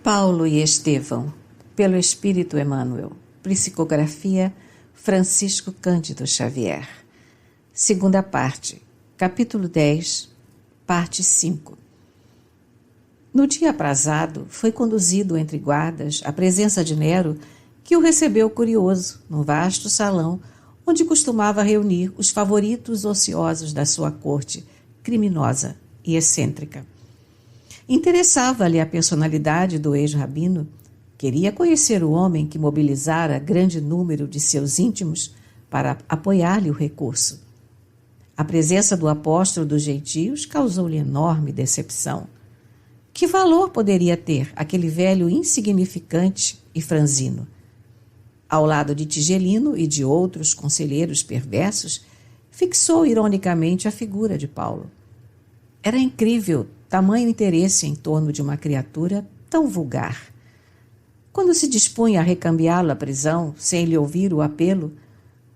Paulo e Estevão, pelo Espírito Emmanuel. Psicografia Francisco Cândido Xavier. Segunda parte, capítulo 10, parte 5. No dia aprazado, foi conduzido entre guardas à presença de Nero, que o recebeu curioso, num vasto salão, onde costumava reunir os favoritos ociosos da sua corte, criminosa e excêntrica. Interessava-lhe a personalidade do ex-rabino, queria conhecer o homem que mobilizara grande número de seus íntimos para apoiar-lhe o recurso. A presença do apóstolo dos gentios causou-lhe enorme decepção. Que valor poderia ter aquele velho insignificante e franzino? Ao lado de Tigelino e de outros conselheiros perversos, fixou ironicamente a figura de Paulo. Era incrível tamanho interesse em torno de uma criatura tão vulgar. Quando se dispunha a recambiá-lo à prisão, sem lhe ouvir o apelo,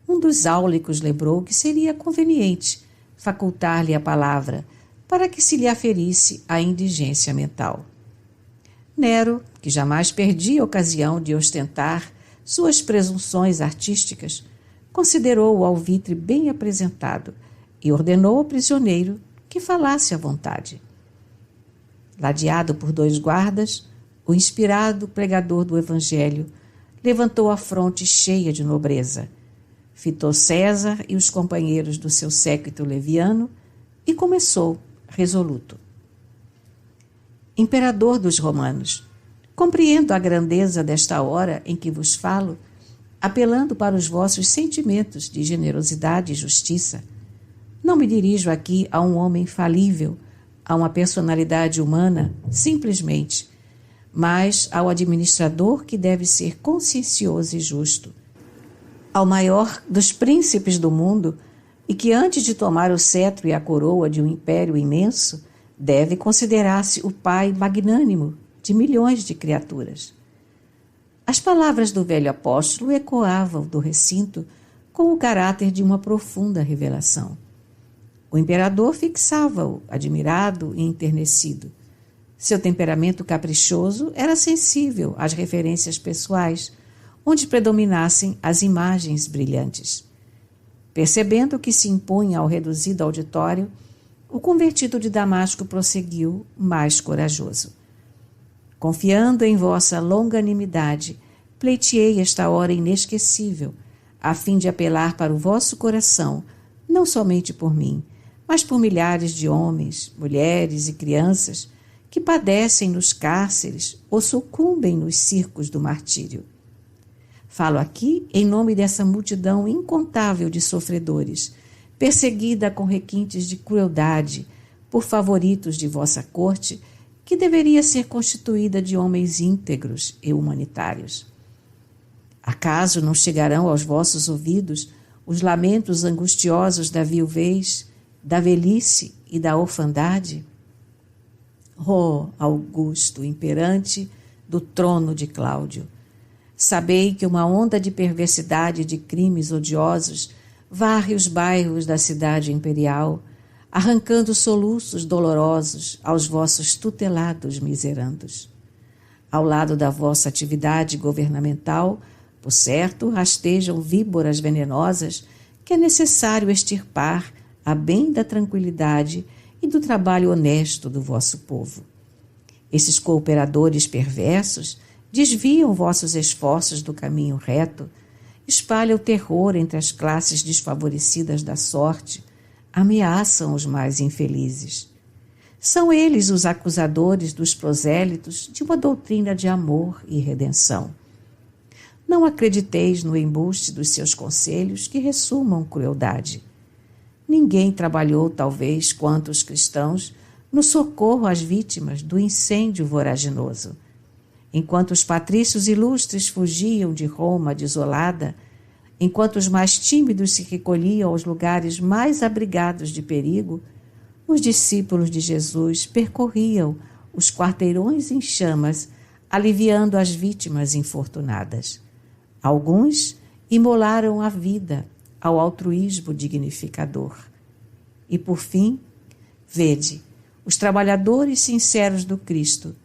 um dos áulicos lembrou que seria conveniente facultar-lhe a palavra para que se lhe aferisse a indigência mental. Nero, que jamais perdia a ocasião de ostentar suas presunções artísticas, considerou o alvitre bem apresentado e ordenou ao prisioneiro que falasse à vontade. Ladeado por 2 guardas, o inspirado pregador do Evangelho levantou a fronte cheia de nobreza, fitou César e os companheiros do seu séquito leviano e começou, resoluto. Imperador dos romanos, compreendo a grandeza desta hora em que vos falo, apelando para os vossos sentimentos de generosidade e justiça. Não me dirijo aqui a um homem falível, a uma personalidade humana, simplesmente, mas ao administrador que deve ser consciencioso e justo, ao maior dos príncipes do mundo e que, antes de tomar o cetro e a coroa de um império imenso, deve considerar-se o pai magnânimo de milhões de criaturas. As palavras do velho apóstolo ecoavam do recinto com o caráter de uma profunda revelação. O imperador fixava-o, admirado e enternecido. Seu temperamento caprichoso era sensível às referências pessoais, onde predominassem as imagens brilhantes. Percebendo que se impunha ao reduzido auditório, o convertido de Damasco prosseguiu, mais corajoso. Confiando em vossa longanimidade, pleiteei esta hora inesquecível, a fim de apelar para o vosso coração, não somente por mim, mas por milhares de homens, mulheres e crianças que padecem nos cárceres ou sucumbem nos circos do martírio. Falo aqui em nome dessa multidão incontável de sofredores, perseguida com requintes de crueldade por favoritos de vossa corte, que deveria ser constituída de homens íntegros e humanitários. Acaso não chegarão aos vossos ouvidos os lamentos angustiosos da viuvez, da velhice e da orfandade? Ó Augusto, imperante do trono de Cláudio, sabei que uma onda de perversidade e de crimes odiosos varre os bairros da cidade imperial, arrancando soluços dolorosos aos vossos tutelados miserandos. Ao lado da vossa atividade governamental, por certo, rastejam víboras venenosas que é necessário extirpar a bem da tranquilidade e do trabalho honesto do vosso povo. Esses cooperadores perversos desviam vossos esforços do caminho reto, espalham terror entre as classes desfavorecidas da sorte, ameaçam os mais infelizes. São eles os acusadores dos prosélitos de uma doutrina de amor e redenção. Não acrediteis no embuste dos seus conselhos que ressumam crueldade. Ninguém trabalhou, talvez, quanto os cristãos, no socorro às vítimas do incêndio voraginoso. Enquanto os patrícios ilustres fugiam de Roma desolada, enquanto os mais tímidos se recolhiam aos lugares mais abrigados de perigo, os discípulos de Jesus percorriam os quarteirões em chamas, aliviando as vítimas infortunadas. Alguns imolaram a vida ao altruísmo dignificador. E, por fim, vede, os trabalhadores sinceros do Cristo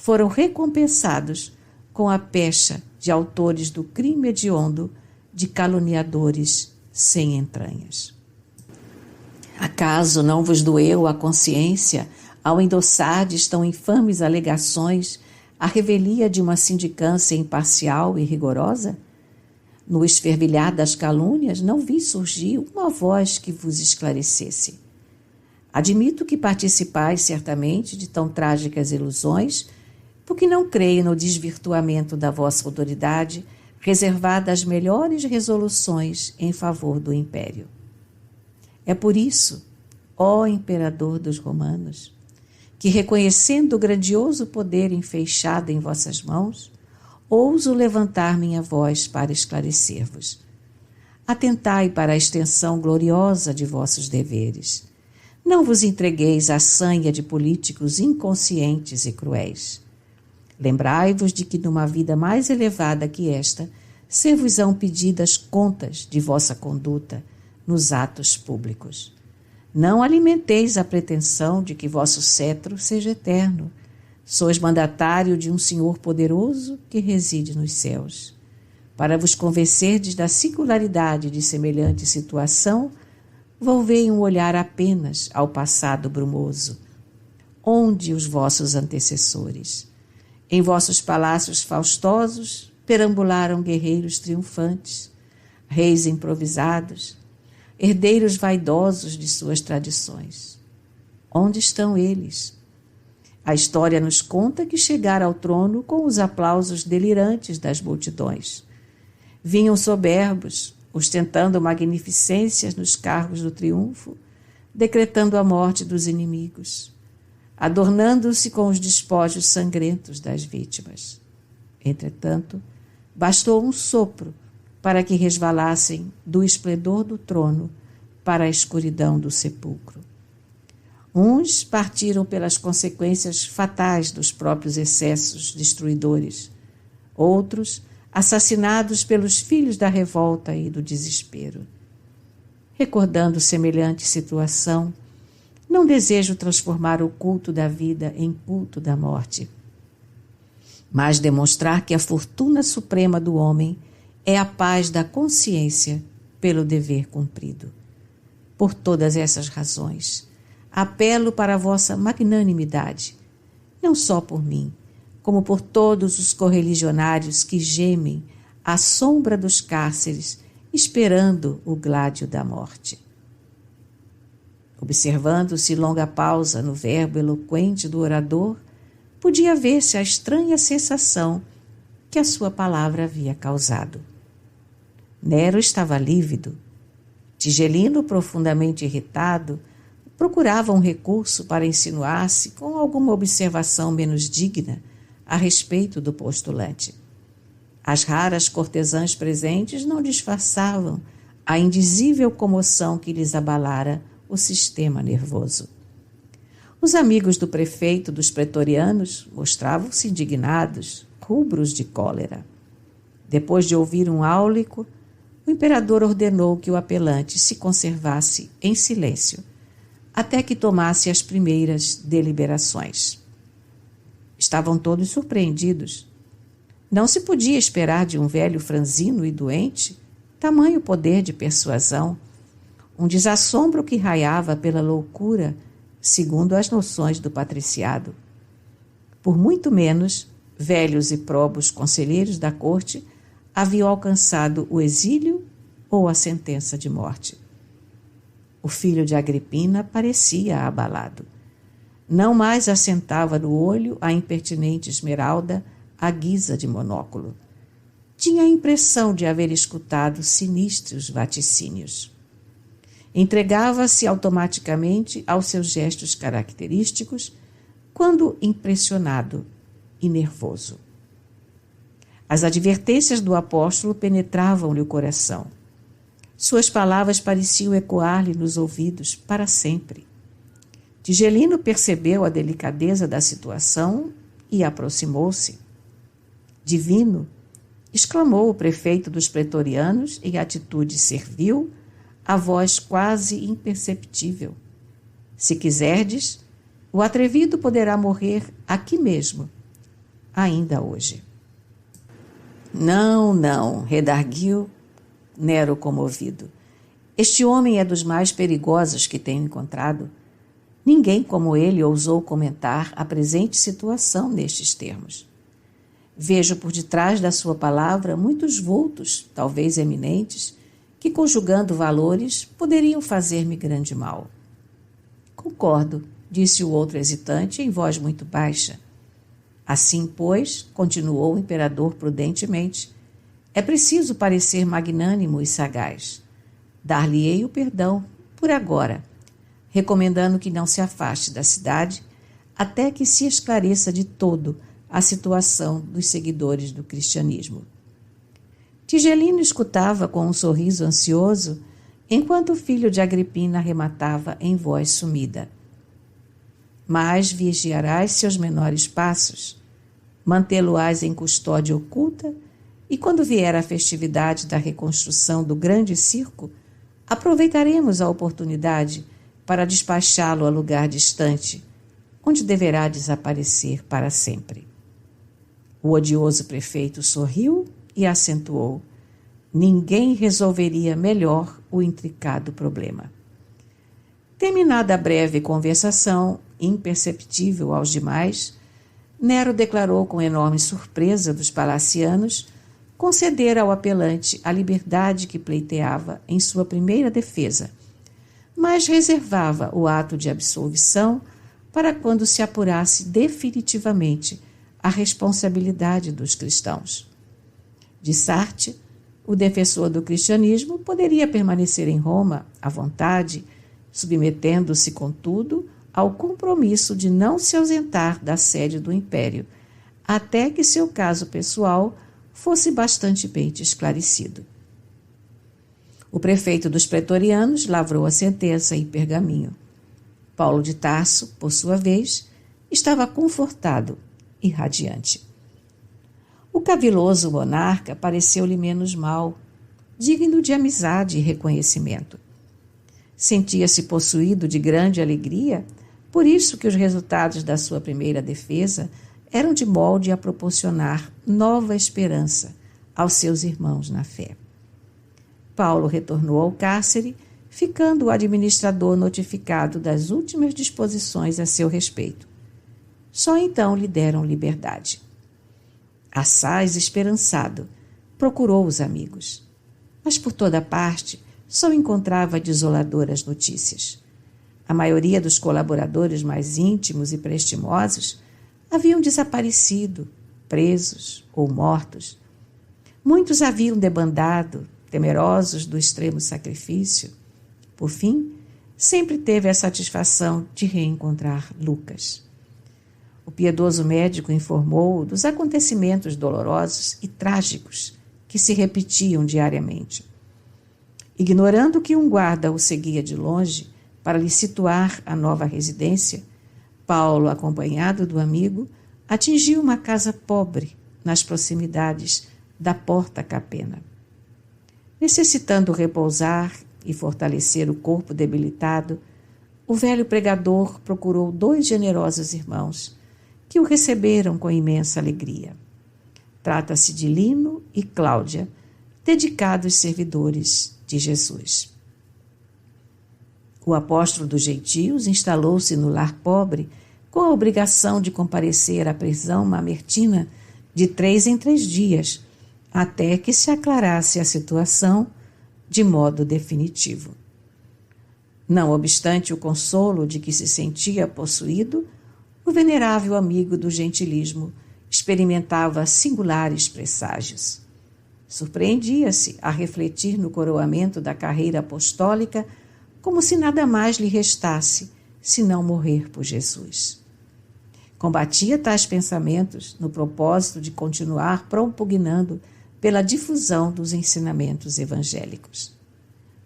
foram recompensados com a pecha de autores do crime hediondo, de caluniadores sem entranhas. Acaso não vos doeu a consciência ao endossardes tão infames alegações à revelia de uma sindicância imparcial e rigorosa? No esfervilhar das calúnias não vi surgir uma voz que vos esclarecesse. Admito que participais certamente de tão trágicas ilusões, porque não creio no desvirtuamento da vossa autoridade, reservada às melhores resoluções em favor do império. É por isso, ó imperador dos romanos, que, reconhecendo o grandioso poder enfeixado em vossas mãos, ouso levantar minha voz para esclarecer-vos. Atentai para a extensão gloriosa de vossos deveres. Não vos entregueis à sanha de políticos inconscientes e cruéis. Lembrai-vos de que numa vida mais elevada que esta, ser-vos-ão pedidas contas de vossa conduta nos atos públicos. Não alimenteis a pretensão de que vosso cetro seja eterno. Sois mandatário de um Senhor poderoso que reside nos céus. Para vos convencerdes da singularidade de semelhante situação, volvei um olhar apenas ao passado brumoso. Onde os vossos antecessores? Em vossos palácios faustosos perambularam guerreiros triunfantes, reis improvisados, herdeiros vaidosos de suas tradições. Onde estão eles? A história nos conta que chegaram ao trono com os aplausos delirantes das multidões. Vinham soberbos, ostentando magnificências nos cargos do triunfo, decretando a morte dos inimigos, adornando-se com os despojos sangrentos das vítimas. Entretanto, bastou um sopro para que resvalassem do esplendor do trono para a escuridão do sepulcro. Uns partiram pelas consequências fatais dos próprios excessos destruidores, outros assassinados pelos filhos da revolta e do desespero. Recordando semelhante situação, não desejo transformar o culto da vida em culto da morte, mas demonstrar que a fortuna suprema do homem é a paz da consciência pelo dever cumprido. Por todas essas razões, apelo para a vossa magnanimidade, não só por mim, como por todos os correligionários que gemem à sombra dos cárceres, esperando o gládio da morte. Observando-se longa pausa no verbo eloquente do orador, podia ver-se a estranha sensação que a sua palavra havia causado. Nero estava lívido. Tigelino, profundamente irritado, procurava um recurso para insinuar-se com alguma observação menos digna a respeito do postulante. As raras cortesãs presentes não disfarçavam a indizível comoção que lhes abalara o sistema nervoso. Os amigos do prefeito dos pretorianos mostravam-se indignados, rubros de cólera. Depois de ouvir um áulico, o imperador ordenou que o apelante se conservasse em silêncio, até que tomasse as primeiras deliberações. Estavam todos surpreendidos. Não se podia esperar de um velho franzino e doente tamanho poder de persuasão, um desassombro que raiava pela loucura, segundo as noções do patriciado. Por muito menos, velhos e probos conselheiros da corte haviam alcançado o exílio ou a sentença de morte. O filho de Agripina parecia abalado. Não mais assentava no olho a impertinente Esmeralda à guisa de monóculo. Tinha a impressão de haver escutado sinistros vaticínios. Entregava-se automaticamente aos seus gestos característicos quando impressionado e nervoso. As advertências do apóstolo penetravam-lhe o coração. Suas palavras pareciam ecoar-lhe nos ouvidos para sempre. Tigelino percebeu a delicadeza da situação e aproximou-se. Divino, exclamou o prefeito dos pretorianos em atitude servil, a voz quase imperceptível. Se quiserdes, o atrevido poderá morrer aqui mesmo, ainda hoje. Não, não, redarguiu Nero comovido. Este homem é dos mais perigosos que tenho encontrado. Ninguém como ele ousou comentar a presente situação nestes termos. Vejo por detrás da sua palavra muitos vultos, talvez eminentes, que, conjugando valores, poderiam fazer-me grande mal. Concordo, disse o outro hesitante em voz muito baixa. Assim, pois, continuou o imperador prudentemente, é preciso parecer magnânimo e sagaz. Dar-lhe-ei o perdão, por agora, recomendando que não se afaste da cidade até que se esclareça de todo a situação dos seguidores do cristianismo. Tigelino escutava com um sorriso ansioso, enquanto o filho de Agripina arrematava em voz sumida. Mas vigiarás seus menores passos, mantê-lo-ás em custódia oculta, e quando vier a festividade da reconstrução do grande circo, aproveitaremos a oportunidade para despachá-lo a lugar distante, onde deverá desaparecer para sempre. O odioso prefeito sorriu e acentuou: ninguém resolveria melhor o intricado problema. Terminada a breve conversação, imperceptível aos demais, Nero declarou com enorme surpresa dos palacianos conceder ao apelante a liberdade que pleiteava em sua primeira defesa, mas reservava o ato de absolvição para quando se apurasse definitivamente a responsabilidade dos cristãos. De Sarte, o defensor do cristianismo poderia permanecer em Roma à vontade, submetendo-se, contudo, ao compromisso de não se ausentar da sede do império, até que seu caso pessoal fosse bastantemente esclarecido. O prefeito dos pretorianos lavrou a sentença em pergaminho. Paulo de Tarso, por sua vez, estava confortado e radiante. O caviloso monarca pareceu-lhe menos mal, digno de amizade e reconhecimento. Sentia-se possuído de grande alegria, por isso que os resultados da sua primeira defesa eram de molde a proporcionar nova esperança aos seus irmãos na fé. Paulo retornou ao cárcere, ficando o administrador notificado das últimas disposições a seu respeito. Só então lhe deram liberdade. Assaz esperançado, procurou os amigos, mas por toda parte só encontrava desoladoras notícias. A maioria dos colaboradores mais íntimos e prestimosos haviam desaparecido, presos ou mortos. Muitos haviam debandado, temerosos do extremo sacrifício. Por fim, sempre teve a satisfação de reencontrar Lucas. O piedoso médico informou-o dos acontecimentos dolorosos e trágicos que se repetiam diariamente. Ignorando que um guarda o seguia de longe para lhe situar a nova residência, Paulo, acompanhado do amigo, atingiu uma casa pobre nas proximidades da Porta Capena. Necessitando repousar e fortalecer o corpo debilitado, o velho pregador procurou 2 generosos irmãos, que o receberam com imensa alegria. Trata-se de Lino e Cláudia, dedicados servidores de Jesus. O apóstolo dos gentios instalou-se no lar pobre com a obrigação de comparecer à prisão mamertina de 3 em 3 dias, até que se aclarasse a situação de modo definitivo. Não obstante o consolo de que se sentia possuído, o venerável amigo do gentilismo experimentava singulares presságios. Surpreendia-se a refletir no coroamento da carreira apostólica como se nada mais lhe restasse senão morrer por Jesus. Combatia tais pensamentos no propósito de continuar propugnando pela difusão dos ensinamentos evangélicos.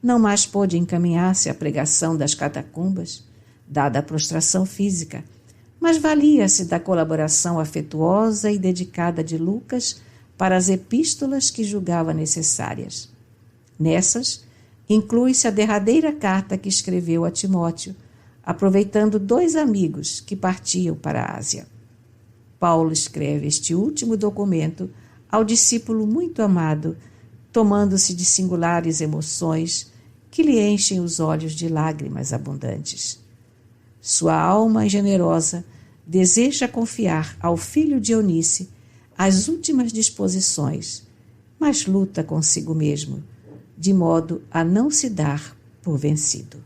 Não mais pôde encaminhar-se à pregação das catacumbas, dada a prostração física, mas valia-se da colaboração afetuosa e dedicada de Lucas para as epístolas que julgava necessárias. Nessas, inclui-se a derradeira carta que escreveu a Timóteo, aproveitando 2 amigos que partiam para a Ásia. Paulo escreve este último documento ao discípulo muito amado, tomando-se de singulares emoções que lhe enchem os olhos de lágrimas abundantes. Sua alma generosa deseja confiar ao filho de Eunice as últimas disposições, mas luta consigo mesmo, de modo a não se dar por vencido.